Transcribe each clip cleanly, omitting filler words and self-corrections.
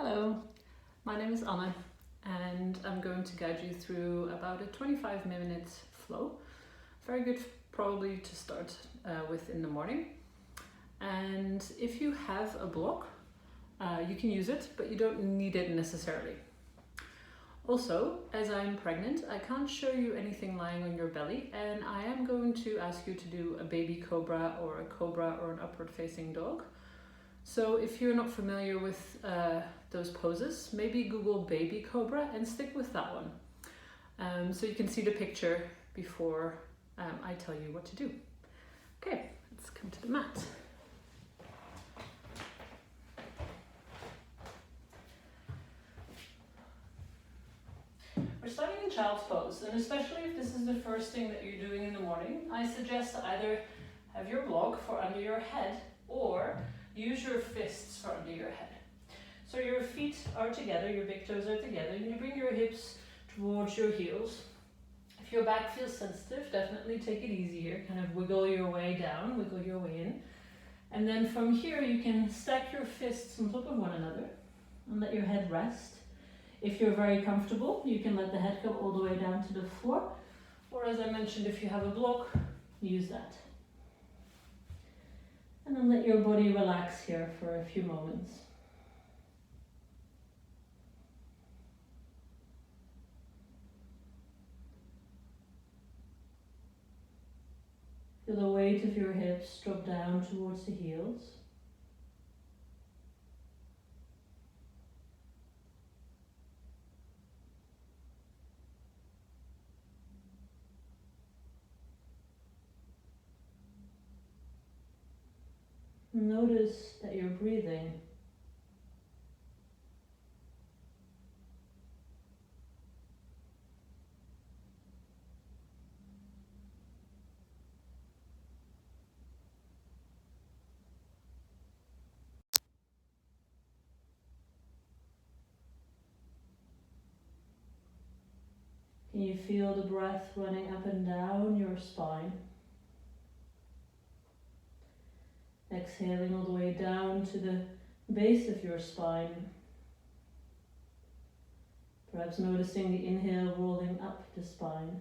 Hello, my name is Anne and I'm going to guide you through about a 25-minute flow. Very good probably to start with in the morning. And if you have a block, you can use it, but you don't need it necessarily. Also, as I'm pregnant, I can't show you anything lying on your belly, and I am going to ask you to do a baby cobra or an upward facing dog. So if you're not familiar with those poses, maybe Google baby cobra and stick with that one. So you can see the picture before I tell you what to do. Okay, let's come to the mat. We're starting in child's pose, and especially if this is the first thing that you're doing in the morning, I suggest to either have your block for under your head or use your fists for under your head. So your feet are together, your big toes are together, and you bring your hips towards your heels. If your back feels sensitive, definitely take it easy here. Kind of wiggle your way down, wiggle your way in. And then from here, you can stack your fists on top of one another and let your head rest. If you're very comfortable, you can let the head go all the way down to the floor. Or as I mentioned, if you have a block, use that. And then let your body relax here for a few moments. Feel the weight of your hips drop down towards the heels. Notice that you're breathing. Can you feel the breath running up and down your spine? Exhaling all the way down to the base of your spine. Perhaps noticing the inhale rolling up the spine.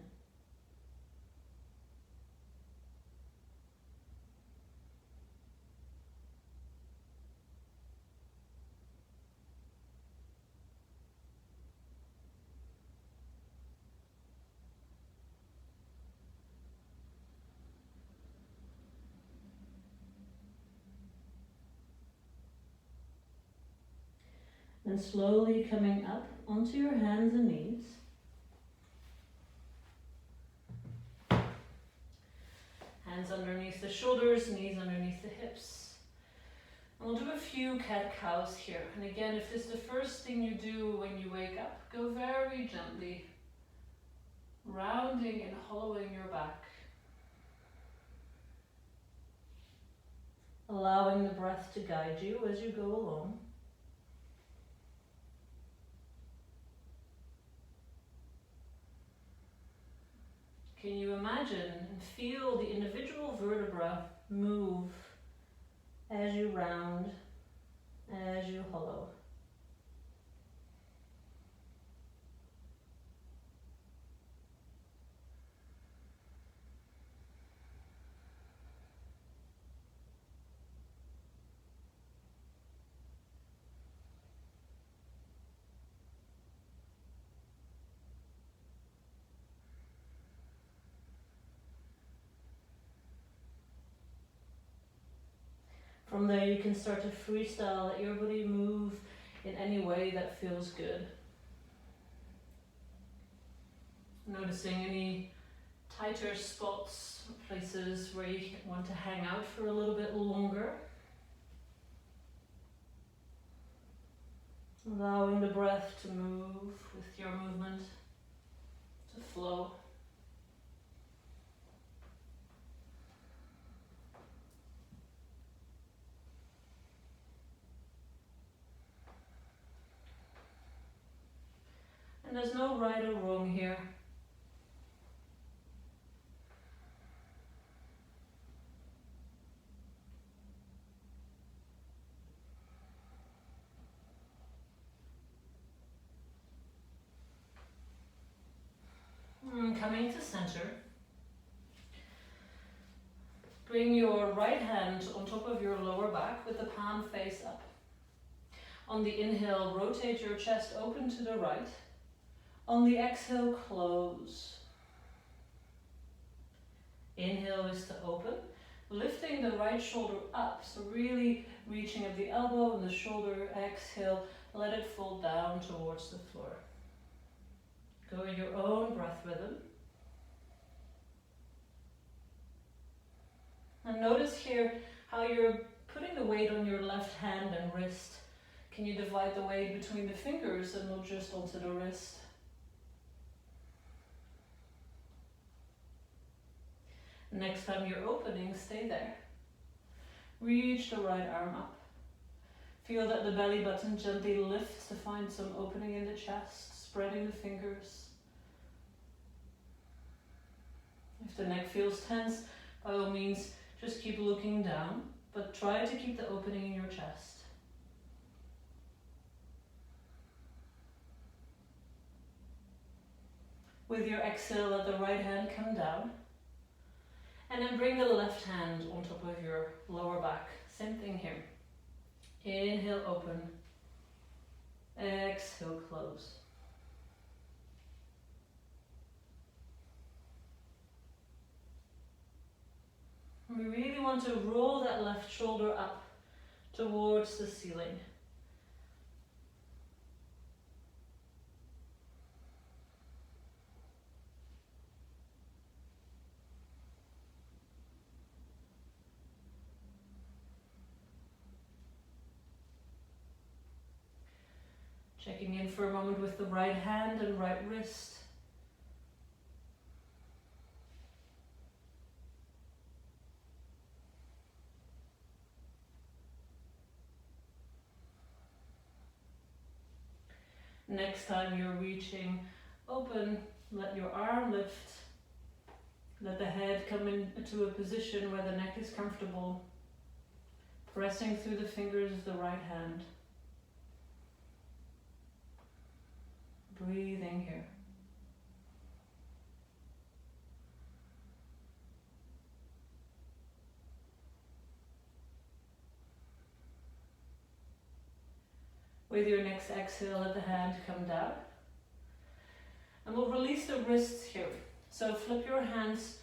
And slowly coming up onto your hands and knees. Hands underneath the shoulders, knees underneath the hips. And we'll do a few cat-cows here. And again, if this is the first thing you do when you wake up, go very gently, rounding and hollowing your back. Allowing the breath to guide you as you go along. Can you imagine and feel the individual vertebra move as you round, as you hollow? From there you can start to freestyle, let your body move in any way that feels good. Noticing any tighter spots, places where you want to hang out for a little bit longer. Allowing the breath to move with your movement, to flow. And there's no right or wrong here. coming to center, bring your right hand on top of your lower back with the palm face up. On the inhale, rotate your chest open to the right. On the exhale, close. Inhale is to open, lifting the right shoulder up, so really reaching up the elbow and the shoulder. Exhale, let it fall down towards the floor. Go in your own breath rhythm. And notice here how you're putting the weight on your left hand and wrist. Can you divide the weight between the fingers and not just onto the wrist? Next time you're opening, stay there. Reach the right arm up. Feel that the belly button gently lifts to find some opening in the chest, spreading the fingers. If the neck feels tense, by all means, just keep looking down, but try to keep the opening in your chest. With your exhale, let the right hand come down. And then bring the left hand on top of your lower back. Same thing here. Inhale, open. Exhale, close. We really want to roll that left shoulder up towards the ceiling. Checking in for a moment with the right hand and right wrist. Next time you're reaching open, let your arm lift. Let the head come into a position where the neck is comfortable. Pressing through the fingers of the right hand. Breathing here. With your next exhale, let the hand come down. And we'll release the wrists here. So flip your hands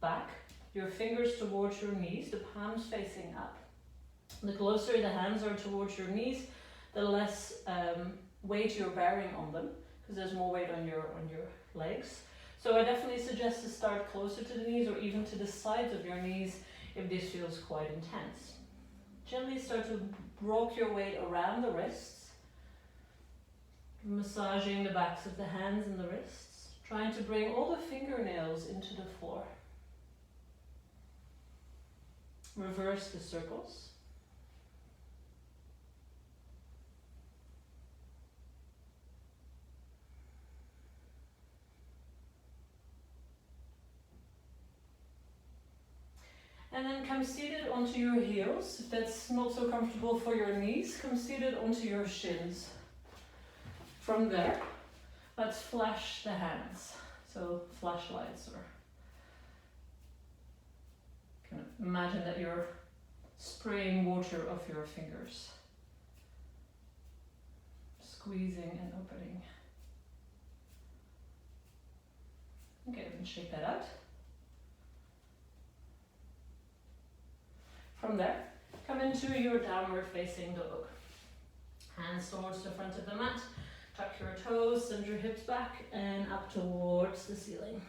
back, your fingers towards your knees, the palms facing up. The closer the hands are towards your knees, the less weight you're bearing on them, because there's more weight on your legs. So I definitely suggest to start closer to the knees or even to the sides of your knees if this feels quite intense. Gently start to rock your weight around the wrists, massaging the backs of the hands and the wrists, trying to bring all the fingernails into the floor. Reverse the circles. And then come seated onto your heels. If that's not so comfortable for your knees, come seated onto your shins. From there, let's flash the hands. So flashlights, or kind of imagine that you're spraying water off your fingers. Squeezing and opening. Okay, then shake that out. From there, come into your downward facing dog. Hands towards the front of the mat. Tuck your toes, send your hips back and up towards the ceiling.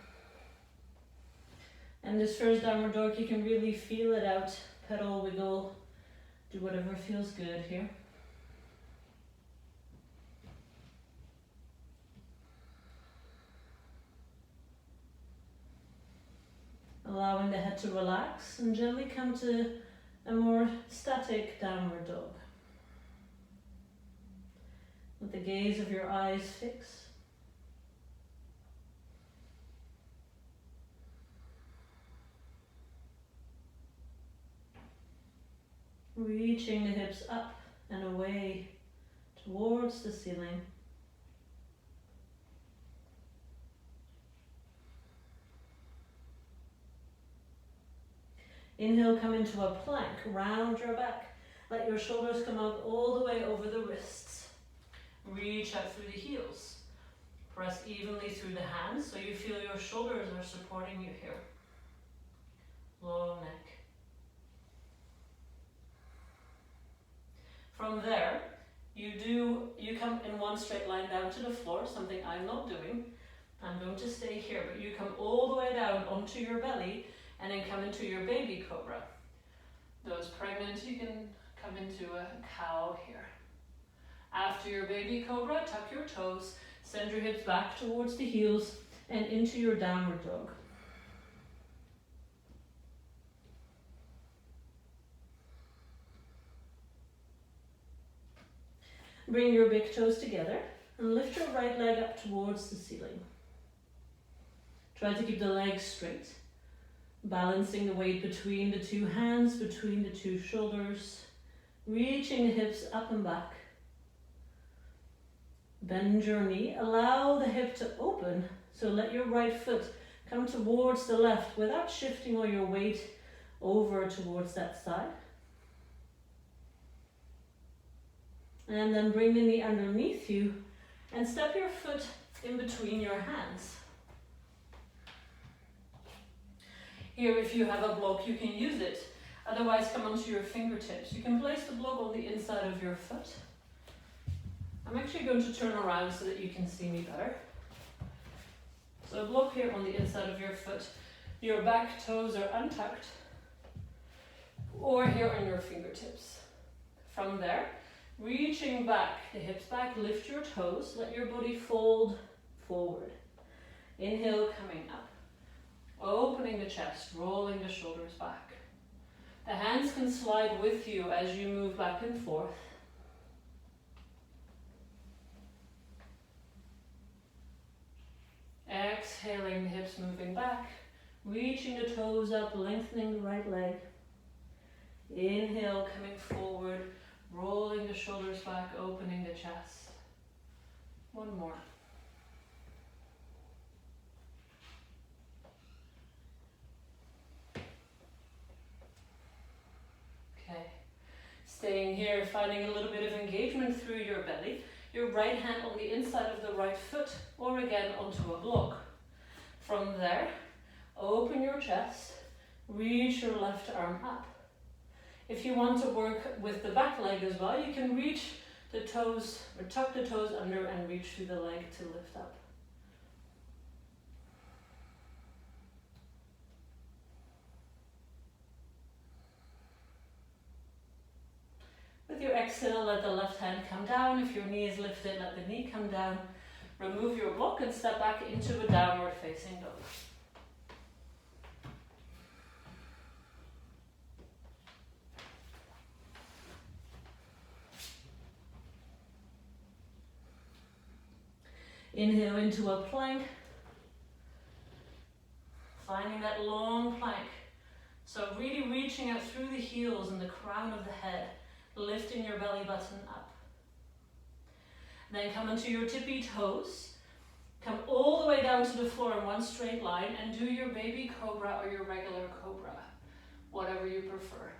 And this first downward dog, you can really feel it out. Pedal, wiggle, do whatever feels good here. Allowing the head to relax and gently come to a more static downward dog. Let the gaze of your eyes fix. Reaching the hips up and away towards the ceiling. Inhale, come into a plank, round your back. Let your shoulders come out all the way over the wrists. Reach out through the heels. Press evenly through the hands so you feel your shoulders are supporting you here. Long neck. From there, you come in one straight line down to the floor, something I'm not doing. I'm going to stay here, but you come all the way down onto your belly and then come into your baby cobra. Those pregnant, you can come into a cow here. After your baby cobra, tuck your toes, send your hips back towards the heels and into your downward dog. Bring your big toes together and lift your right leg up towards the ceiling. Try to keep the legs straight, balancing the weight between the two hands, between the two shoulders, reaching the hips up and back. Bend your knee, allow the hip to open, so let your right foot come towards the left without shifting all your weight over towards that side. And then bring the knee underneath you and step your foot in between your hands. Here, if you have a block, you can use it. Otherwise, come onto your fingertips. You can place the block on the inside of your foot. I'm actually going to turn around so that you can see me better. So a block here on the inside of your foot. Your back toes are untucked, or here on your fingertips. From there, reaching back, the hips back, lift your toes, let your body fold forward. Inhale, coming up. Opening the chest, rolling the shoulders back. The hands can slide with you as you move back and forth. Exhaling, the hips moving back, reaching the toes up, lengthening the right leg. Inhale, coming forward, rolling the shoulders back, opening the chest. One more. Okay. Staying here, finding a little bit of engagement through your belly. Your right hand on the inside of the right foot, or again onto a block. From there, open your chest, reach your left arm up. If you want to work with the back leg as well, you can reach the toes, or tuck the toes under and reach through the leg to lift up. With your exhale, let the left hand come down. If your knee is lifted, let the knee come down. Remove your block and step back into a downward facing dog. Inhale into a plank. Finding that long plank. So really reaching out through the heels and the crown of the head. Lifting your belly button up. Then come into your tippy toes. Come all the way down to the floor in one straight line and do your baby cobra or your regular cobra, whatever you prefer.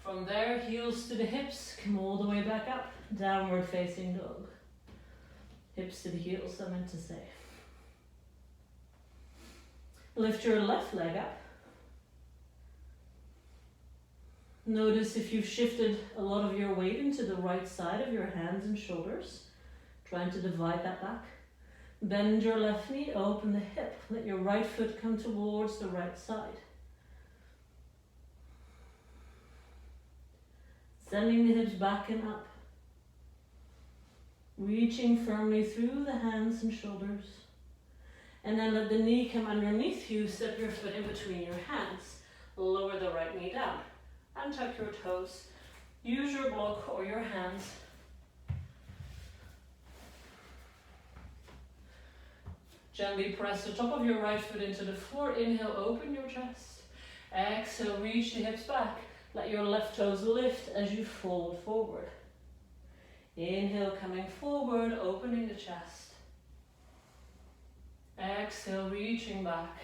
From there, heels to the hips, come all the way back up, downward facing dog. Hips to the heels, I meant to say. Lift your left leg up. Notice if you've shifted a lot of your weight into the right side of your hands and shoulders, trying to divide that back. Bend your left knee, open the hip. Let your right foot come towards the right side. Sending the hips back and up. Reaching firmly through the hands and shoulders. And then let the knee come underneath you, step your foot in between your hands. Lower the right knee down. Untuck your toes. Use your block or your hands. Gently press the top of your right foot into the floor. Inhale, open your chest. Exhale, reach the hips back. Let your left toes lift as you fold forward. Inhale, coming forward, opening the chest. Exhale, reaching back.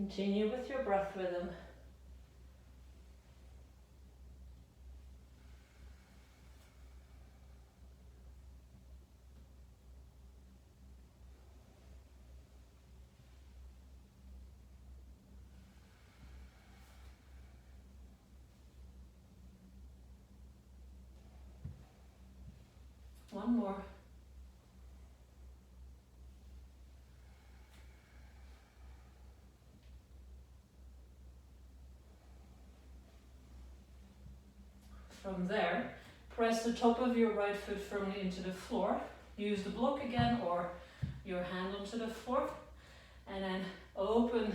Continue with your breath rhythm. One more. From there, press the top of your right foot firmly into the floor. Use the block again or your hand onto the floor. And then open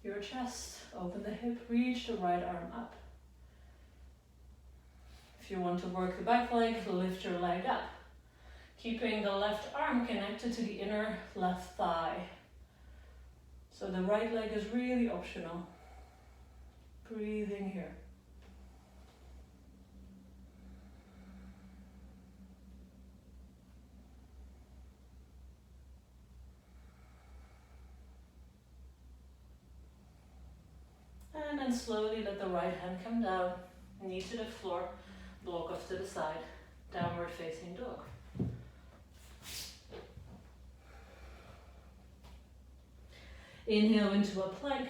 your chest, open the hip, reach the right arm up. If you want to work the back leg, lift your leg up. Keeping the left arm connected to the inner left thigh. So the right leg is really optional. Breathing here. And then slowly let the right hand come down, knee to the floor, block off to the side, downward facing dog. Inhale into a plank.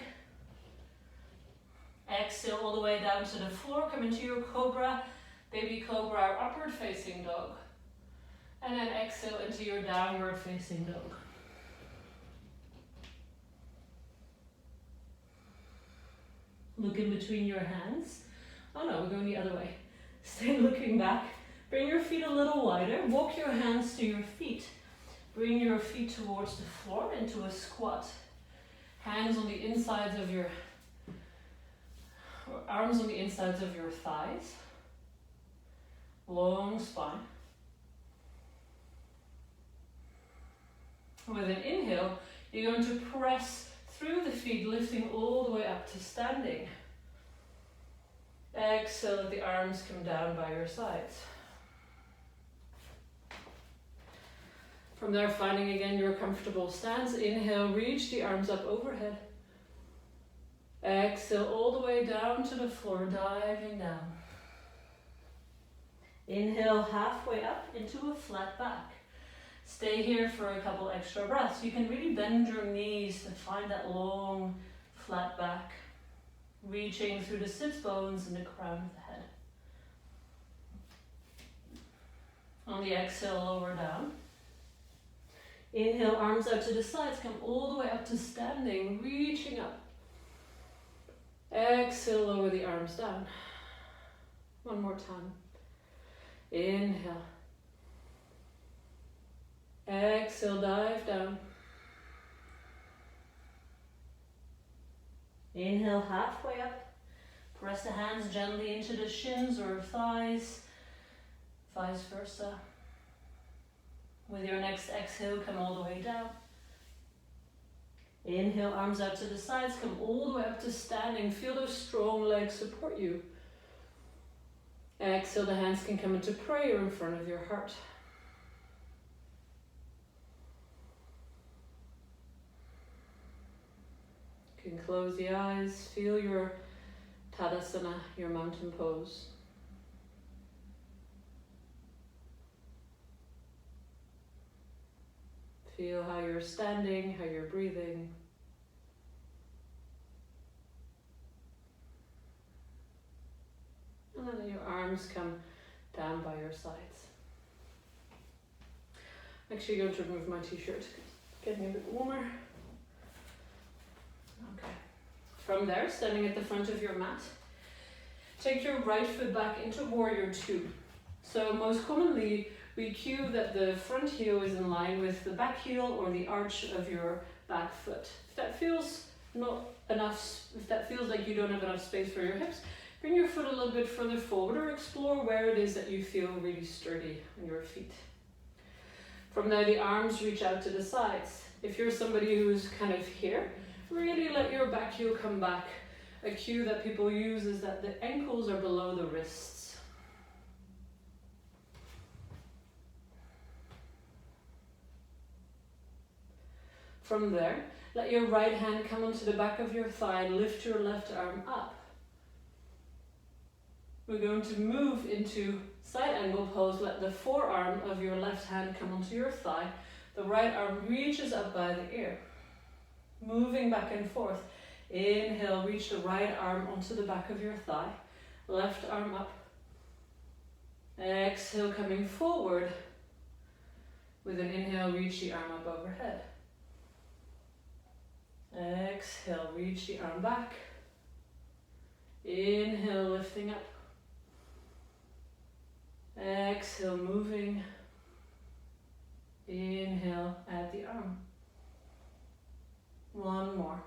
Exhale all the way down to the floor, come into your cobra, baby cobra or upward facing dog. And then exhale into your downward facing dog. Look in between your hands. Oh no, we're going the other way. Stay looking back. Bring your feet a little wider. Walk your hands to your feet. Bring your feet towards the floor into a squat. Hands on the insides of your, or arms on the insides of your thighs. Long spine. With an inhale, you're going to press through the feet, lifting all the way up to standing. Exhale, let the arms come down by your sides. From there, finding again your comfortable stance. Inhale, reach the arms up overhead. Exhale, all the way down to the floor, diving down. Inhale, halfway up into a flat back. Stay here for a couple extra breaths. You can really bend your knees to find that long, flat back. Reaching through the sits bones and the crown of the head. On the exhale, lower down. Inhale, arms out to the sides, come all the way up to standing, reaching up. Exhale, lower the arms down. One more time. Inhale. Exhale, dive down. Inhale, halfway up. Press the hands gently into the shins or thighs, vice versa. With your next exhale, come all the way down. Inhale, arms out to the sides, come all the way up to standing. Feel those strong legs support you. Exhale, the hands can come into prayer in front of your heart. You can close the eyes, feel your Tadasana, your mountain pose. Feel how you're standing, how you're breathing. And then your arms come down by your sides. I'm actually going to remove my t-shirt, getting a bit warmer. Okay. From there, standing at the front of your mat, take your right foot back into Warrior Two. So most commonly, we cue that the front heel is in line with the back heel or the arch of your back foot. If that feels not enough, if that feels like you don't have enough space for your hips, bring your foot a little bit further forward or explore where it is that you feel really sturdy on your feet. From there, the arms reach out to the sides. If you're somebody who's kind of here, really let your back heel come back. A cue that people use is that the ankles are below the wrists. From there, let your right hand come onto the back of your thigh, lift your left arm up. We're going to move into side angle pose. Let the forearm of your left hand come onto your thigh. The right arm reaches up by the ear. Moving back and forth. Inhale, reach the right arm onto the back of your thigh. Left arm up. Exhale, coming forward. With an inhale, reach the arm up overhead. Exhale, reach the arm back. Inhale, lifting up. Exhale, moving. Inhale, add the arm. One more.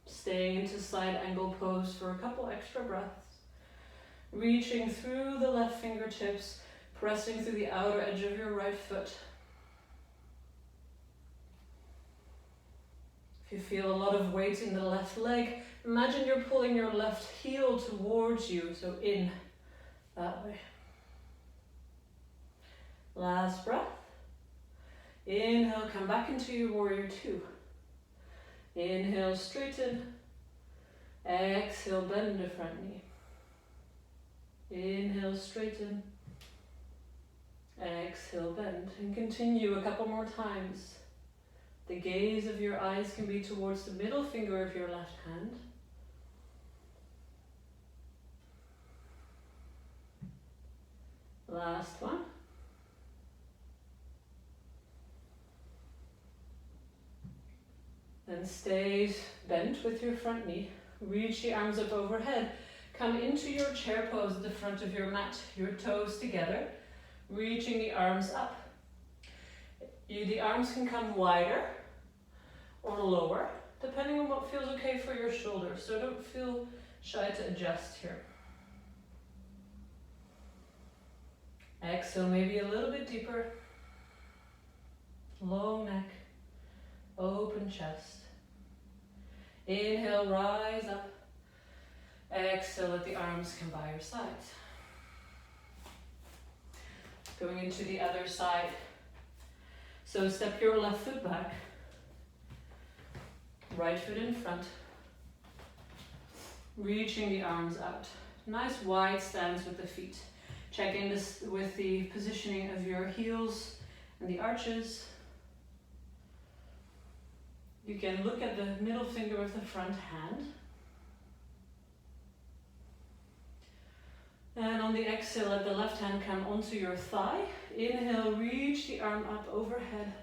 Staying into side angle pose for a couple extra breaths. Reaching through the left fingertips, pressing through the outer edge of your right foot. If you feel a lot of weight in the left leg, imagine you're pulling your left heel towards you, so in that way. Last breath. Inhale, come back into your warrior two. Inhale, straighten. Exhale, bend the front knee. Inhale, straighten. Exhale, bend. And continue a couple more times. The gaze of your eyes can be towards the middle finger of your left hand. Last one. Then stay bent with your front knee. Reach the arms up overhead. Come into your chair pose at the front of your mat. Your toes together. Reaching the arms up. The arms can come wider or lower, depending on what feels okay for your shoulders. So don't feel shy to adjust here. Exhale, maybe a little bit deeper. Long neck, open chest. Inhale, rise up. Exhale, let the arms come by your sides. Going into the other side. So step your left foot back. Right foot in front. Reaching the arms out. Nice wide stance with the feet. Check in this with the positioning of your heels and the arches. You can look at the middle finger of the front hand. And on the exhale, let the left hand come onto your thigh. Inhale, reach the arm up overhead.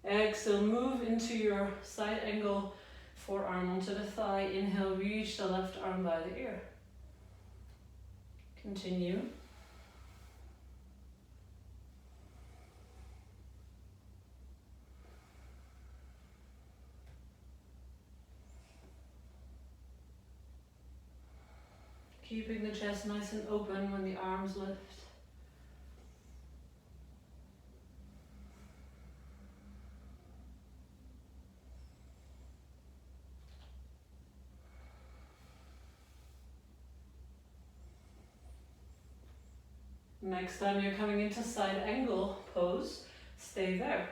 Exhale, move into your side angle, forearm onto the thigh. Inhale, reach the left arm by the ear. Continue. Keeping the chest nice and open when the arms lift. Next time you're coming into side angle pose, stay there.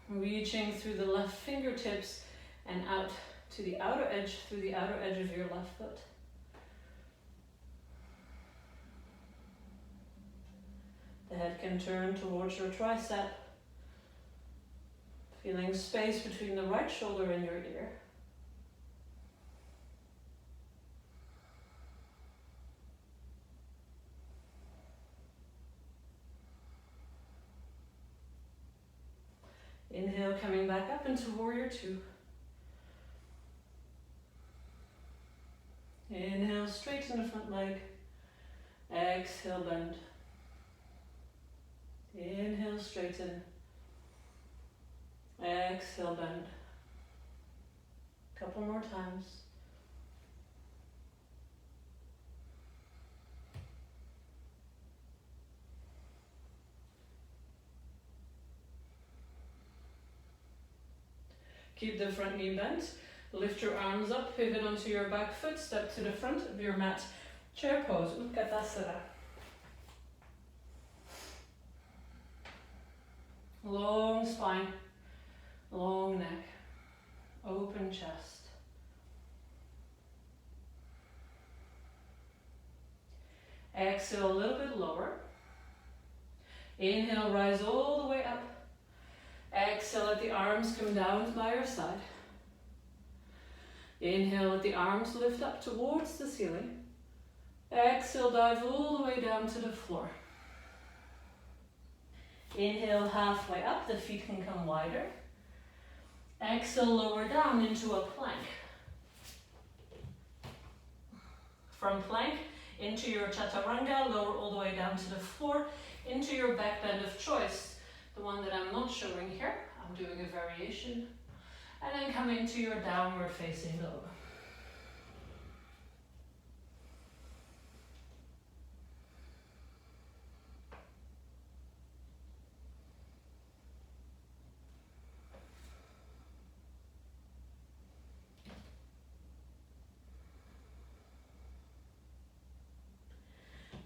Reaching through the left fingertips and out to the outer edge, through the outer edge of your left foot. The head can turn towards your tricep, feeling space between the right shoulder and your ear. Inhale, coming back up into warrior two. Inhale, straighten the front leg. Exhale, bend. Inhale, straighten. Exhale, bend. Couple more times. Keep the front knee bent. Lift your arms up, pivot onto your back foot, step to the front of your mat, chair pose, Utkatasana. Long spine, long neck, open chest. Exhale a little bit lower. Inhale, rise all the way up. Exhale, let the arms come down by your side. Inhale, let the arms lift up towards the ceiling. Exhale, dive all the way down to the floor. Inhale, halfway up, the feet can come wider. Exhale, lower down into a plank. From plank into your chaturanga, lower all the way down to the floor, into your back bend of choice. The one that I'm not showing here, I'm doing a variation. And then come into your downward facing dog.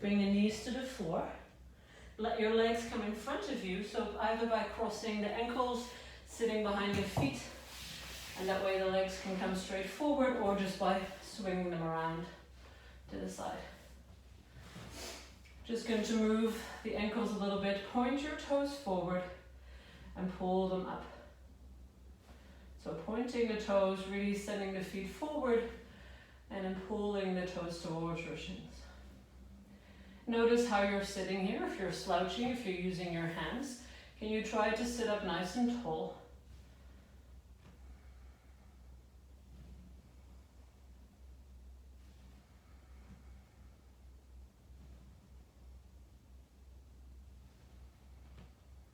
Bring the knees to the floor. Let your legs come in front of you, so either by crossing the ankles, sitting behind your feet, and that way the legs can come straight forward, or just by swinging them around to the side. Just going to move the ankles a little bit, point your toes forward and pull them up. So pointing the toes, really sending the feet forward and then pulling the toes towards your shins. Notice how you're sitting here. If you're slouching, if you're using your hands, can you try to sit up nice and tall?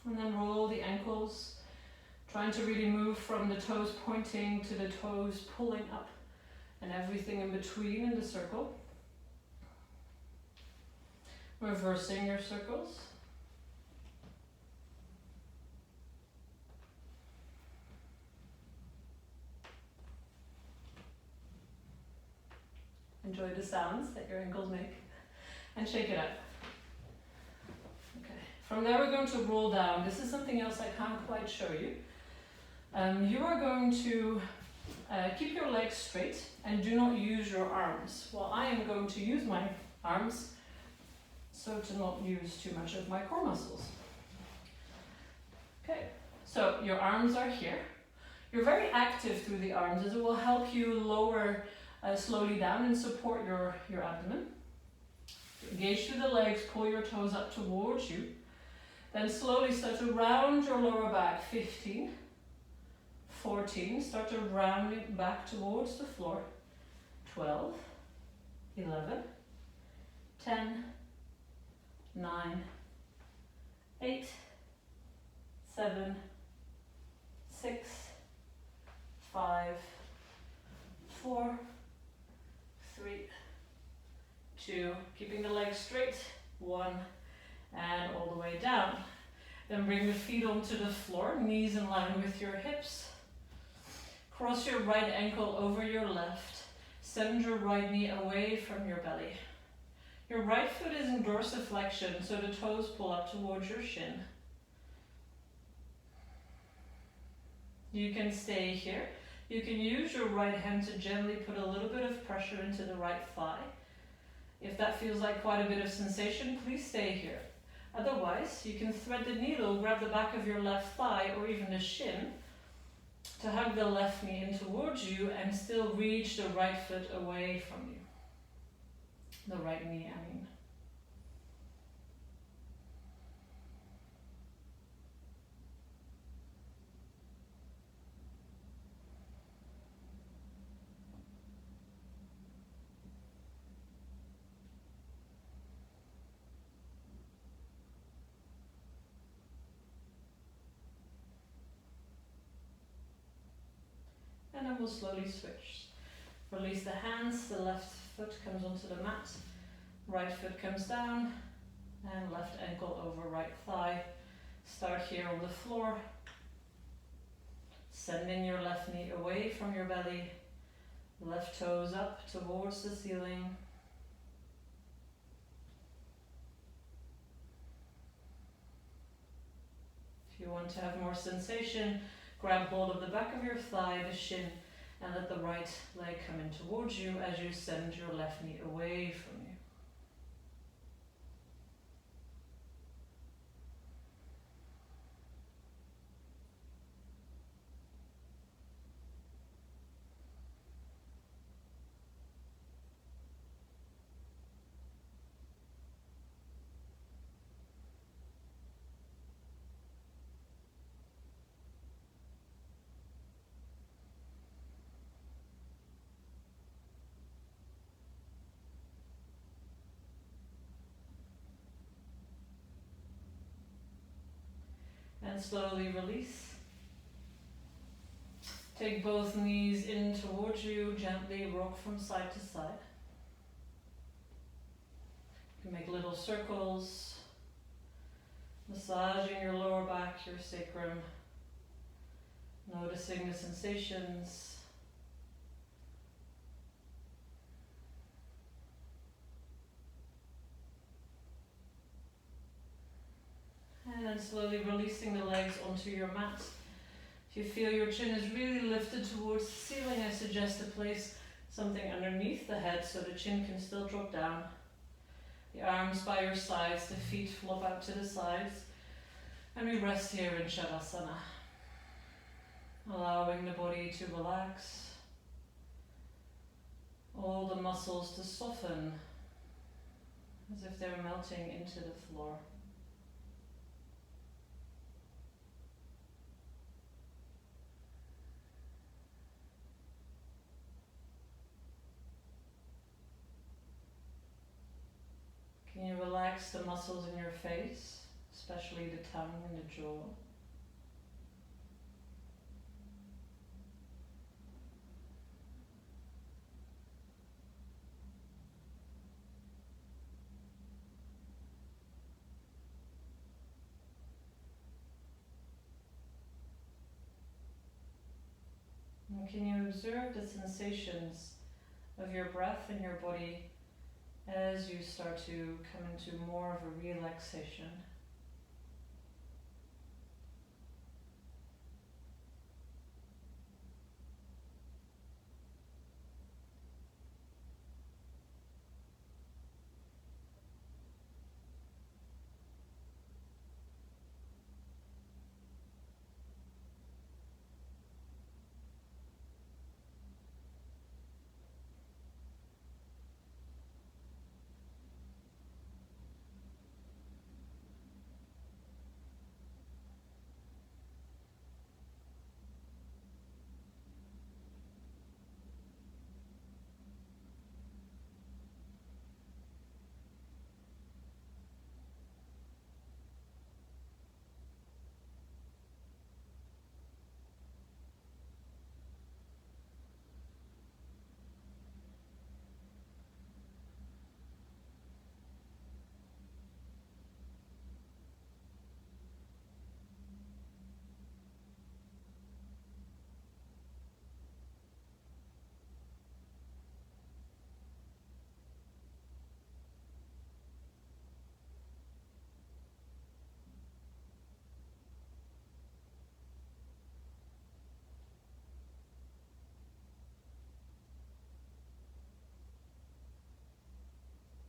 And then roll the ankles, trying to really move from the toes pointing to the toes pulling up, and everything in between in the circle. Reversing your circles. Enjoy the sounds that your ankles make and shake it up. Okay. From there we're going to roll down. This is something else I can't quite show you. You are going to keep your legs straight and do not use your arms. Well, I am going to use my arms so to not use too much of my core muscles. Okay, so your arms are here. You're very active through the arms as it will help you lower slowly down and support your abdomen. Engage through the legs, pull your toes up towards you. Then slowly start to round your lower back. 15, 14, start to round it back towards the floor. 12, 11, 10, 9, 8, 7, 6, 5, 4, 3, 2, keeping the legs straight, 1, and all the way down. Then bring the feet onto the floor, knees in line with your hips. Cross your right ankle over your left. Send your right knee away from your belly. Your right foot is in dorsiflexion, so the toes pull up towards your shin. You can stay here. You can use your right hand to gently put a little bit of pressure into the right thigh. If that feels like quite a bit of sensation, please stay here. Otherwise, you can thread the needle, grab the back of your left thigh or even the shin to hug the left knee in towards you and still reach the right foot away from you. The right knee, I mean. And then we'll slowly switch. Release the hands, the left foot comes onto the mat, right foot comes down, and left ankle over right thigh. Start here on the floor. Sending your left knee away from your belly, left toes up towards the ceiling. If you want to have more sensation, grab hold of the back of your thigh, the shin, and let the right leg come in towards you as you send your left knee away from you. And slowly release. Take both knees in towards you, gently rock from side to side. You can make little circles, massaging your lower back, your sacrum, noticing the sensations. And then slowly releasing the legs onto your mat. If you feel your chin is really lifted towards the ceiling, I suggest to place something underneath the head so the chin can still drop down. The arms by your sides, the feet flop out to the sides. And we rest here in Shavasana. Allowing the body to relax. All the muscles to soften as if they're melting into the floor. Can you relax the muscles in your face, especially the tongue and the jaw? And can you observe the sensations of your breath in your body as you start to come into more of a relaxation?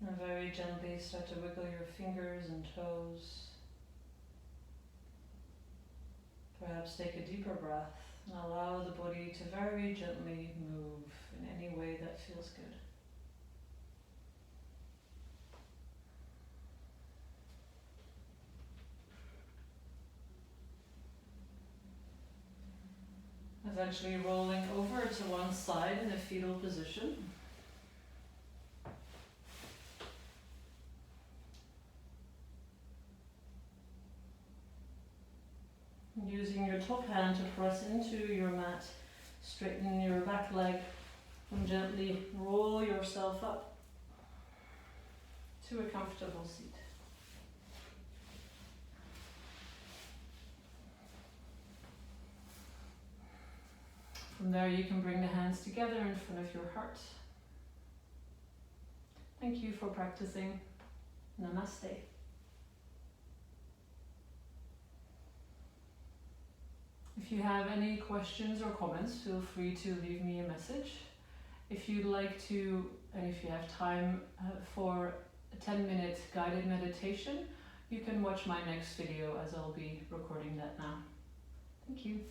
And very gently start to wiggle your fingers and toes. Perhaps take a deeper breath and allow the body to very gently move in any way that feels good. Eventually rolling over to one side in a fetal position. Using your top hand to press into your mat, straighten your back leg and gently roll yourself up to a comfortable seat. From there you can bring the hands together in front of your heart. Thank you for practicing. Namaste. If you have any questions or comments, feel free to leave me a message. If you'd like to, and if you have time for a 10-minute guided meditation, you can watch my next video as I'll be recording that now. Thank you.